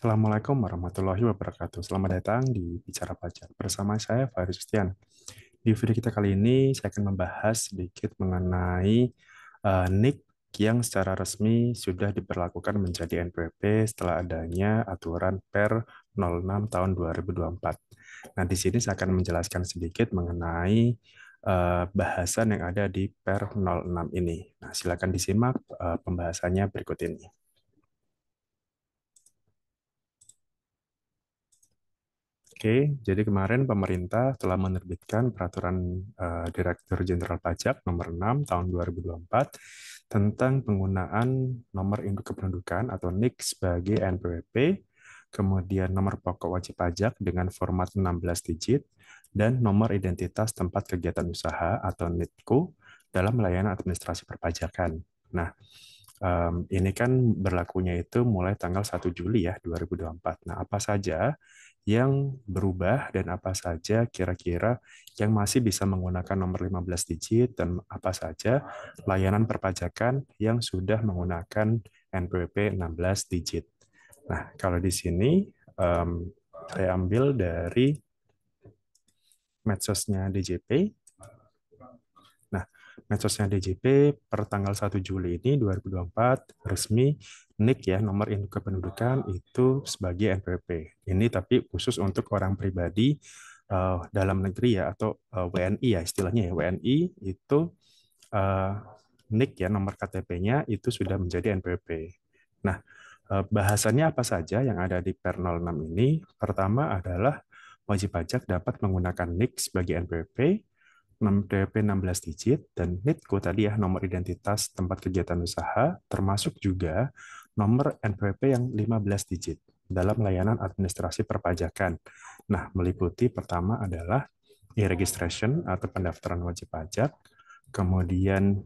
Assalamualaikum warahmatullahi wabarakatuh. Selamat datang di Bicara Pajak. Bersama saya, Fahri Sustian. Di video kita kali ini, saya akan membahas sedikit mengenai NIK yang secara resmi sudah diberlakukan menjadi NPWP setelah adanya aturan Per 06 tahun 2024. Nah, di sini saya akan menjelaskan sedikit mengenai bahasan yang ada di Per 06 ini. Nah, silakan disimak pembahasannya berikut ini. Oke, jadi kemarin pemerintah telah menerbitkan peraturan Direktur Jenderal Pajak nomor 6 tahun 2024 tentang penggunaan nomor induk kependudukan atau NIK sebagai NPWP, kemudian nomor pokok wajib pajak dengan format 16 digit, dan nomor identitas tempat kegiatan usaha atau NITKU dalam layanan administrasi perpajakan. Nah, ini kan berlakunya itu mulai tanggal 1 Juli ya 2024. Nah, apa saja yang berubah dan apa saja kira-kira yang masih bisa menggunakan nomor 15 digit dan apa saja layanan perpajakan yang sudah menggunakan NPWP 16 digit. Nah, kalau di sini saya ambil dari medsosnya DJP. Nah, medsosnya DJP per tanggal 1 Juli ini 2024 resmi NIK ya, nomor induk kependudukan itu sebagai NPWP. Ini tapi khusus untuk orang pribadi dalam negeri ya, atau WNI ya istilahnya ya. WNI itu uh, NIK ya, nomor KTP-nya itu sudah menjadi NPWP. Nah, bahasannya apa saja yang ada di Per 06 ini? Pertama adalah wajib pajak dapat menggunakan NIK sebagai NPWP, NPWP 16 digit, dan NITKU tadi ya, nomor identitas tempat kegiatan usaha, termasuk juga nomor NPWP yang 15 digit dalam layanan administrasi perpajakan. Nah, meliputi pertama adalah e-registration atau pendaftaran wajib pajak, kemudian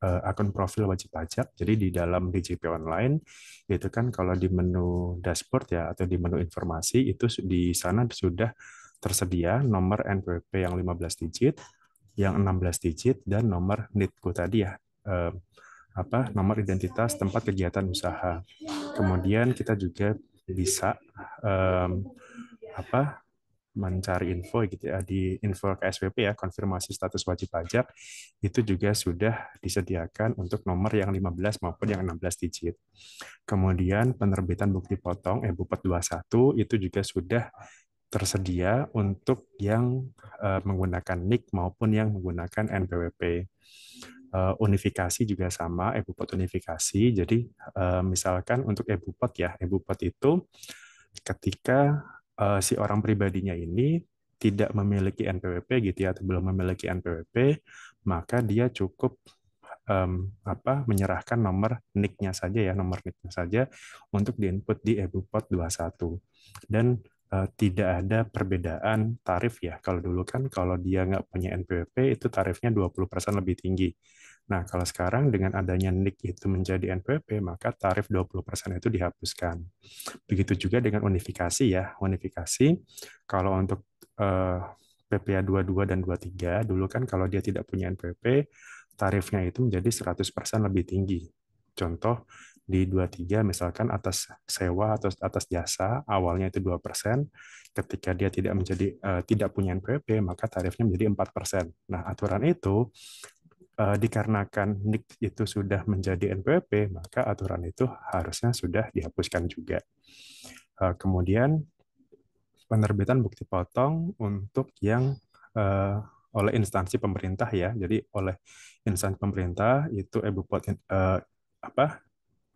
akun profil wajib pajak. Jadi di dalam DJP online itu kan kalau di menu dashboard ya atau di menu informasi itu di sana sudah tersedia nomor NPWP yang 15 digit, yang 16 digit, dan nomor NITKU tadi ya, eh, nomor identitas tempat kegiatan usaha. Kemudian kita juga bisa eh, apa mencari info gitu ya di info KSWP ya, konfirmasi status wajib pajak, itu juga sudah disediakan untuk nomor yang 15 maupun yang 16 digit. Kemudian penerbitan bukti potong BUPOT 21 itu juga sudah tersedia untuk yang menggunakan NIK maupun yang menggunakan NPWP. Unifikasi juga sama, BUPOT unifikasi. Jadi misalkan untuk BUPOT ya, BUPOT itu ketika si orang pribadinya ini tidak memiliki NPWP gitu ya, atau belum memiliki NPWP, maka dia cukup menyerahkan nomor NIK-nya saja ya, nomor NIK-nya saja untuk diinput di BUPOT 21. Dan tidak ada perbedaan tarif ya. Kalau dulu kan kalau dia nggak punya NPWP itu tarifnya 20% lebih tinggi. Nah, kalau sekarang dengan adanya NIK itu menjadi NPWP, maka tarif 20% itu dihapuskan. Begitu juga dengan unifikasi ya. Unifikasi, kalau untuk PPA 22 dan 23, dulu kan kalau dia tidak punya NPWP, tarifnya itu menjadi 100% lebih tinggi. Contoh, di 23 misalkan atas sewa atau atas jasa, awalnya itu 2%, ketika dia tidak punya NPWP, maka tarifnya menjadi 4%. Nah, aturan itu dikarenakan NIK itu sudah menjadi NPWP, maka aturan itu harusnya sudah dihapuskan juga. Kemudian penerbitan bukti potong untuk yang oleh instansi pemerintah ya. Jadi oleh instansi pemerintah itu e-bupot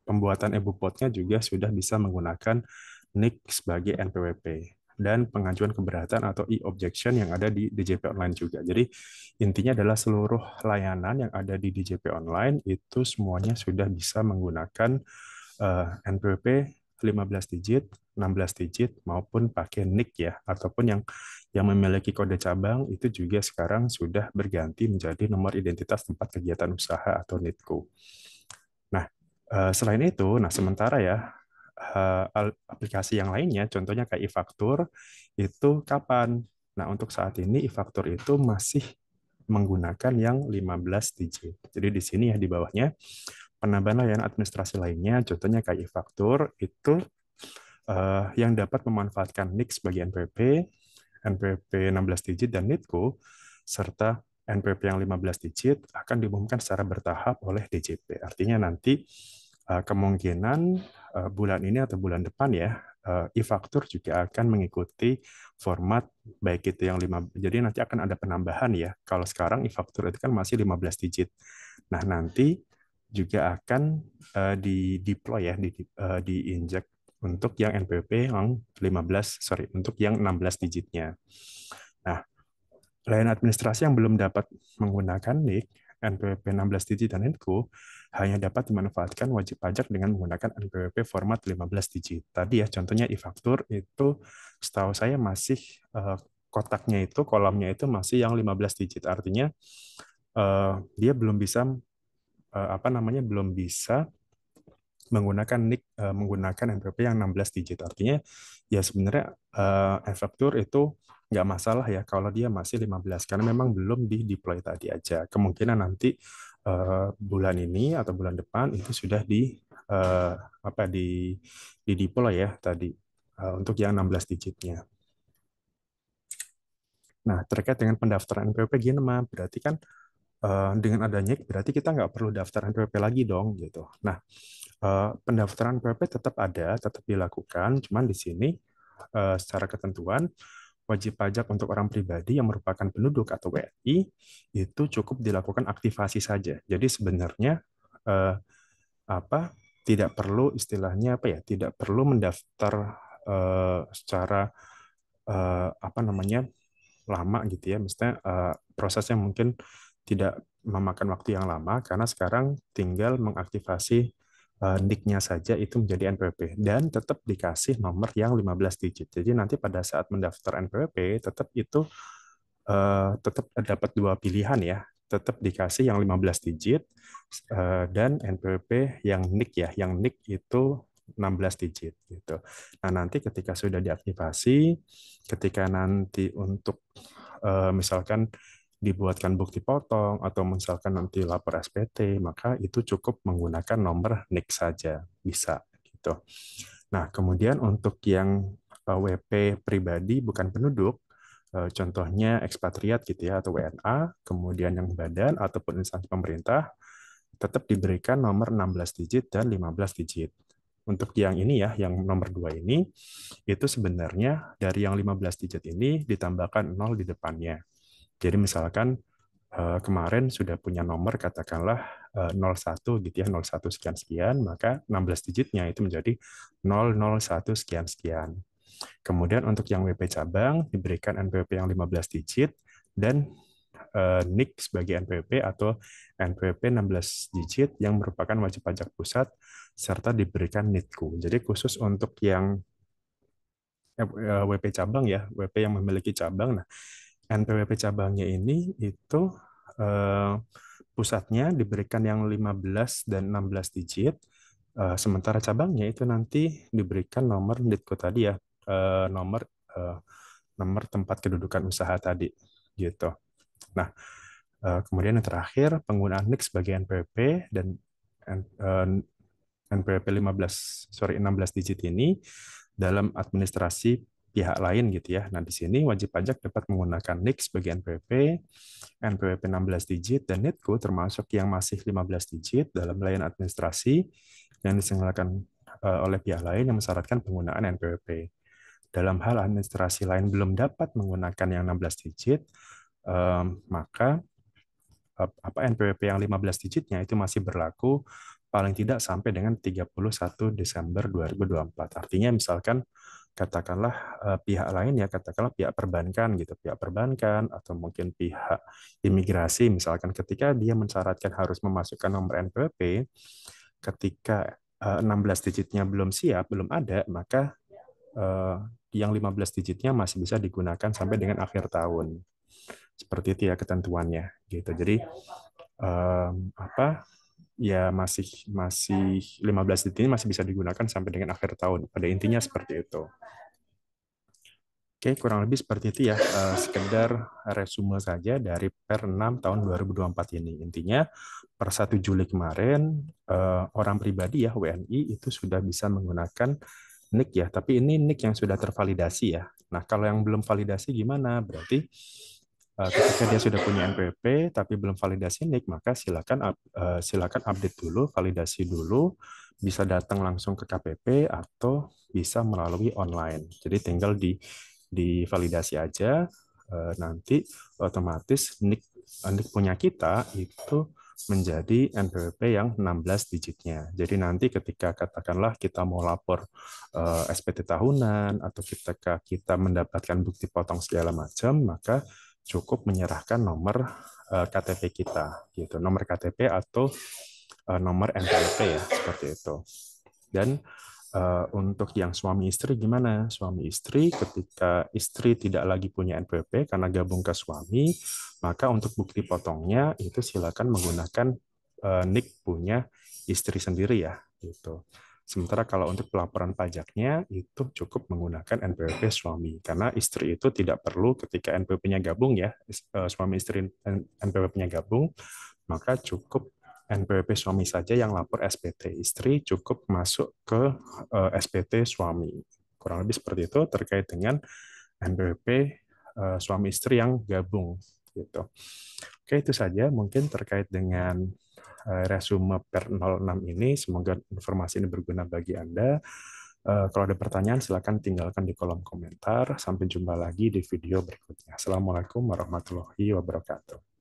pembuatan e-bupotnya juga sudah bisa menggunakan NIK sebagai NPWP, dan pengajuan keberatan atau e-objection yang ada di DJP online juga. Jadi intinya adalah seluruh layanan yang ada di DJP online itu semuanya sudah bisa menggunakan NPWP 15 digit, 16 digit, maupun pakai NIK ya, ataupun yang memiliki kode cabang itu juga sekarang sudah berganti menjadi nomor identitas tempat kegiatan usaha atau NITKU. Nah, selain itu, nah sementara ya aplikasi yang lainnya, contohnya kayak e-faktur, itu kapan? Nah, untuk saat ini e-faktur itu masih menggunakan yang 15 digit. Jadi di sini ya di bawahnya penambahan layanan administrasi lainnya, contohnya kayak e-faktur, itu yang dapat memanfaatkan NIK sebagai NPWP, NPWP 16 digit dan NITKO, serta NPWP yang 15 digit akan diumumkan secara bertahap oleh DJP. Artinya nanti kemungkinan bulan ini atau bulan depan ya, e-faktur juga akan mengikuti format baik itu yang 5. Jadi nanti akan ada penambahan ya. Kalau sekarang e-faktur itu kan masih 15 digit. Nah, nanti juga akan di deploy ya, diinjek untuk yang NPWP yang 15, sorry, untuk yang 16 digitnya. Nah, layanan administrasi yang belum dapat menggunakan NIK, NPWP 16 digit dan NITKO hanya dapat dimanfaatkan wajib pajak dengan menggunakan NPWP format 15 digit. Tadi ya contohnya e-faktur itu setahu saya masih kotaknya itu, kolomnya itu masih yang 15 digit. Artinya dia belum bisa belum bisa menggunakan NIK, menggunakan NPWP yang 16 digit. Artinya ya sebenarnya e-faktur itu nggak masalah ya kalau dia masih 15 karena memang belum di deploy tadi aja. Kemungkinan nanti bulan ini atau bulan depan itu sudah uh, di deploy ya tadi untuk yang 16 digitnya. Nah, terkait dengan pendaftaran NPWP gimana? Berarti kan dengan adanya berarti kita nggak perlu daftar NPWP lagi dong gitu. Nah, pendaftaran NPWP tetap ada, tetap dilakukan, cuman di sini secara ketentuan wajib pajak untuk orang pribadi yang merupakan penduduk atau WNI itu cukup dilakukan aktivasi saja. Jadi sebenarnya eh, apa tidak perlu istilahnya apa ya, tidak perlu mendaftar secara apa namanya lama gitu ya. Maksudnya prosesnya mungkin tidak memakan waktu yang lama karena sekarang tinggal mengaktifasi NIK-nya saja itu menjadi NPWP dan tetap dikasih nomor yang 15 digit. Jadi nanti pada saat mendaftar NPWP tetap itu tetap dapat dua pilihan ya. Tetap dikasih yang 15 digit dan NPWP yang NIK ya. Yang NIK itu 16 digit gitu. Nah, nanti ketika sudah diaktifasi, ketika nanti untuk misalkan dibuatkan bukti potong atau misalkan nanti lapor SPT, maka itu cukup menggunakan nomor NIK saja bisa gitu. Nah, kemudian untuk yang WP pribadi bukan penduduk, contohnya ekspatriat gitu ya atau WNA, kemudian yang badan ataupun instansi pemerintah tetap diberikan nomor 16 digit dan 15 digit. Untuk yang ini ya, yang nomor 2 ini, itu sebenarnya dari yang 15 digit ini ditambahkan 0 di depannya. Jadi misalkan kemarin sudah punya nomor katakanlah 01 gitu ya, 01 sekian-sekian, maka 16 digitnya itu menjadi 001 sekian-sekian. Kemudian untuk yang WP cabang diberikan NPWP yang 15 digit dan NIK sebagai NPWP atau NPWP 16 digit yang merupakan wajib pajak pusat serta diberikan NITKO. Jadi khusus untuk yang WP cabang ya, WP yang memiliki cabang. Nah, NPWP cabangnya ini itu eh, pusatnya diberikan yang 15 dan 16 digit, sementara cabangnya itu nanti diberikan nomor NITKO tadi ya, nomor eh, nomor tempat kedudukan usaha tadi gitu. Nah, kemudian yang terakhir penggunaan NIK sebagai NPWP dan NPWP 16 digit ini dalam administrasi pihak lain gitu ya. Nah, di sini wajib pajak dapat menggunakan NIK sebagai NPWP, NPWP 16 digit dan NITKO termasuk yang masih 15 digit dalam layanan administrasi yang diselenggarakan oleh pihak lain yang mensyaratkan penggunaan NPWP. Dalam hal administrasi lain belum dapat menggunakan yang 16 digit, maka NPWP yang 15 digitnya itu masih berlaku paling tidak sampai dengan 31 Desember 2024. Artinya misalkan katakanlah pihak lain ya, katakanlah pihak perbankan gitu, pihak perbankan atau mungkin pihak imigrasi misalkan ketika dia mensyaratkan harus memasukkan nomor NPWP, ketika 16 digitnya belum siap, belum ada, maka yang 15 digitnya masih bisa digunakan sampai dengan akhir tahun. Seperti itu ya ketentuannya gitu. Jadi apa ya masih masih 15 detik ini masih bisa digunakan sampai dengan akhir tahun. Pada intinya seperti itu. Oke, kurang lebih seperti itu ya. Sekedar resume saja dari per 6 tahun 2024 ini. Intinya per 1 Juli kemarin orang pribadi ya WNI itu sudah bisa menggunakan NIK ya, tapi ini NIK yang sudah tervalidasi ya. Nah, kalau yang belum validasi gimana? Berarti ketika dia sudah punya NPWP tapi belum validasi NIK, maka silakan update dulu, validasi dulu, bisa datang langsung ke KPP atau bisa melalui online. Jadi tinggal divalidasi aja, nanti otomatis NIK punya kita itu menjadi NPWP yang 16 digitnya. Jadi nanti ketika katakanlah kita mau lapor SPT tahunan atau ketika kita mendapatkan bukti potong segala macam, maka cukup menyerahkan nomor KTP kita, gitu, nomor KTP atau nomor NPWP ya, seperti itu. Dan untuk yang suami istri gimana? Suami istri ketika istri tidak lagi punya NPWP karena gabung ke suami, maka untuk bukti potongnya itu silakan menggunakan NIK punya istri sendiri ya, gitu. Sementara kalau untuk pelaporan pajaknya itu cukup menggunakan NPWP suami karena istri itu tidak perlu ketika NPWP-nya gabung ya, suami istri NPWP-nya gabung, maka cukup NPWP suami saja yang lapor SPT. Istri cukup masuk ke SPT suami. Kurang lebih seperti itu terkait dengan NPWP suami istri yang gabung gitu. Oke, itu saja mungkin terkait dengan resume per 06 ini. Semoga informasi ini berguna bagi Anda. Kalau ada pertanyaan, silakan tinggalkan di kolom komentar. Sampai jumpa lagi di video berikutnya. Assalamualaikum warahmatullahi wabarakatuh.